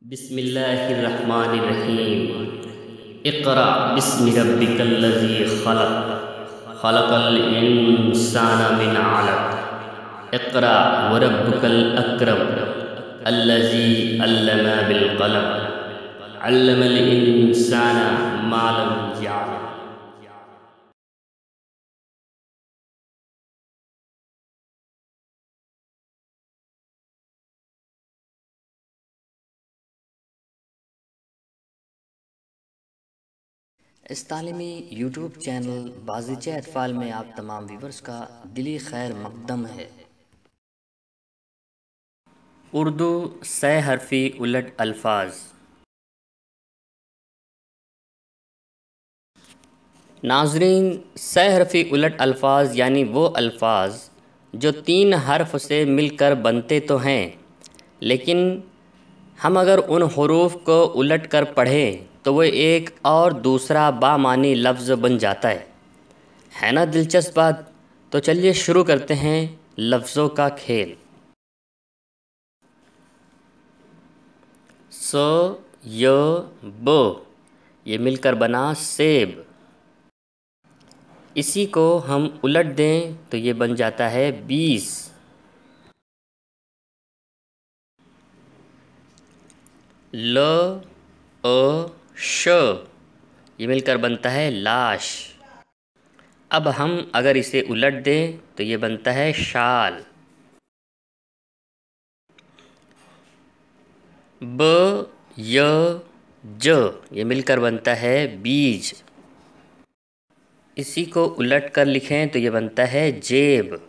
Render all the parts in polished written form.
बिस्मिल्लाहिर्रहमानिर्रहीम। इक़रा बिस्मि रब्बिकल्लज़ी ख़लक़ ख़लक़ल इंसाना मिन अलक़। इक़रा व रब्बुकल अकरम अल्लज़ी अल्लमा बिल क़लम अल्लमल इंसाना मा लम यअलम। इस तालीमी यूट्यूब चैनल बाज़ीचे अतफ़ाल में आप तमाम व्यूवर्स का दिली खैर मक़दम है। उर्दू सह हरफ़ी उलट अल्फाज। नाज़रीन, सह हरफ़ी उलट अल्फाज यानी वो अल्फाज जो 3 हर्फ से मिलकर बनते तो हैं, लेकिन हम अगर उन हरूफ को उलट कर पढ़ें तो वो एक और दूसरा बामानी लफ्ज़ बन जाता है ना दिलचस्प बात। तो चलिए शुरू करते हैं लफ्ज़ों का खेल। सो य ब ये मिलकर बना सेब। इसी को हम उलट दें तो ये बन जाता है 20। ल अ श ये मिलकर बनता है लाश। अब हम अगर इसे उलट दें तो ये बनता है शाल। ब य ज ये मिलकर बनता है बीज। इसी को उलट कर लिखें तो ये बनता है जेब।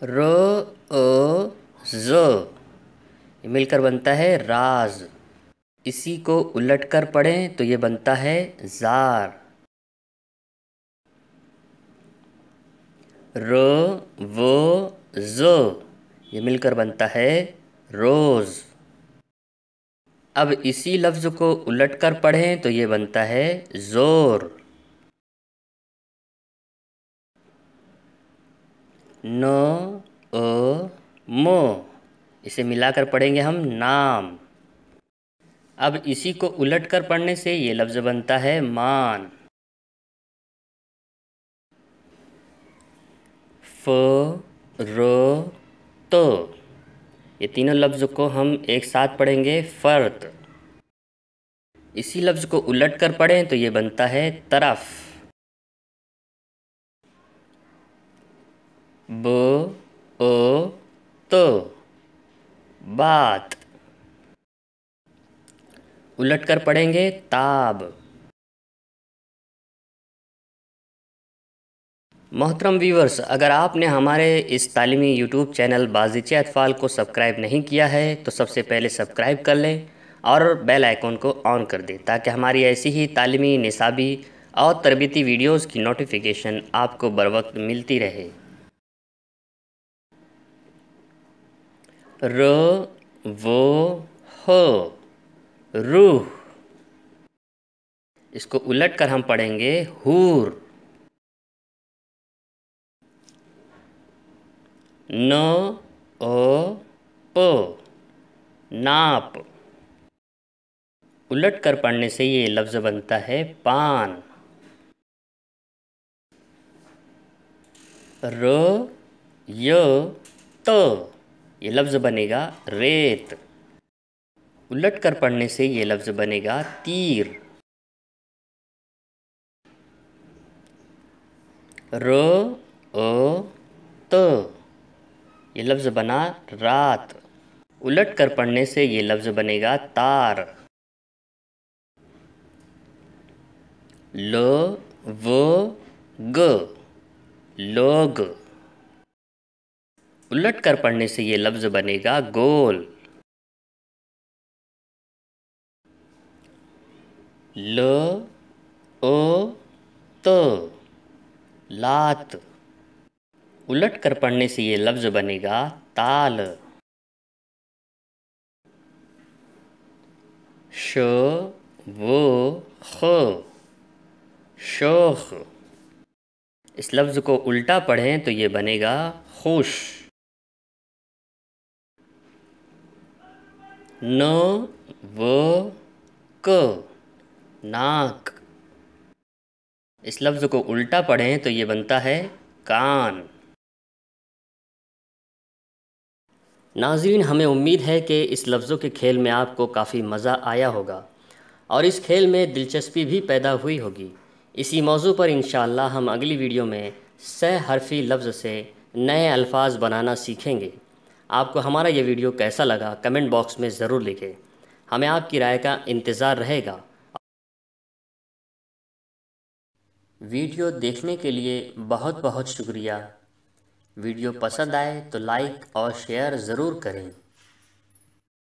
र अ ज़ ये मिलकर बनता है राज। इसी को उलट कर पढ़ें तो ये बनता है ज़ार। र व ज़ ये मिलकर बनता है रोज़। अब इसी लफ्ज़ को उलट कर पढ़ें तो ये बनता है ज़ोर। न अ म इसे मिलाकर पढ़ेंगे हम नाम। अब इसी को उलट कर पढ़ने से ये लफ्ज़ बनता है मान। फ र त ये तीनों लफ्ज़ को हम एक साथ पढ़ेंगे फ़र्त। इसी लफ्ज़ को उलट कर पढ़ें तो ये बनता है तरफ। ब अ त बात। उलट कर पढ़ेंगे ताब। मोहतरम व्यूवर्स, अगर आपने हमारे इस तालीमी यूट्यूब चैनल बाज़ीचे अतफ़ाल को सब्सक्राइब नहीं किया है तो सबसे पहले सब्सक्राइब कर लें और बेल आइकन को ऑन कर दें ताकि हमारी ऐसी ही तालीमी, निसाबी और तरबियती वीडियोज़ की नोटिफिकेशन आपको बर वक्त मिलती रहे। र वो ह रूह। इसको उलट कर हम पढ़ेंगे हूर। न अ प नाप। उलट कर पढ़ने से ये लफ्ज़ बनता है पान। र य त ये लफ्ज़ बनेगा रेत। उलट कर पढ़ने से ये लफ्ज़ बनेगा तीर। र अ त ये लफ्ज़ बना रात। उलट कर पढ़ने से ये लफ्ज़ बनेगा तार। ल व ग लोग। उलट कर पढ़ने से ये लफ्ज़ बनेगा गोल। ल ओ त लात। उलट कर पढ़ने से ये लफ्ज़ बनेगा ताल। श वो ख शोख। इस लफ्ज़ को उल्टा पढ़ें तो ये बनेगा खुश। न व क, नाक। इस लफ्ज़ को उल्टा पढ़ें तो ये बनता है कान। नाज़रीन, हमें उम्मीद है कि इस लफ्ज़ों के खेल में आपको काफ़ी मज़ा आया होगा और इस खेल में दिलचस्पी भी पैदा हुई होगी। इसी मौजू पर इंशाअल्लाह हम अगली वीडियो में सह हरफ़ी लफ्ज़ से नए अल्फाज बनाना सीखेंगे। आपको हमारा ये वीडियो कैसा लगा कमेंट बॉक्स में ज़रूर लिखें। हमें आपकी राय का इंतज़ार रहेगा। वीडियो देखने के लिए बहुत बहुत शुक्रिया। वीडियो पसंद आए तो लाइक और शेयर ज़रूर करें।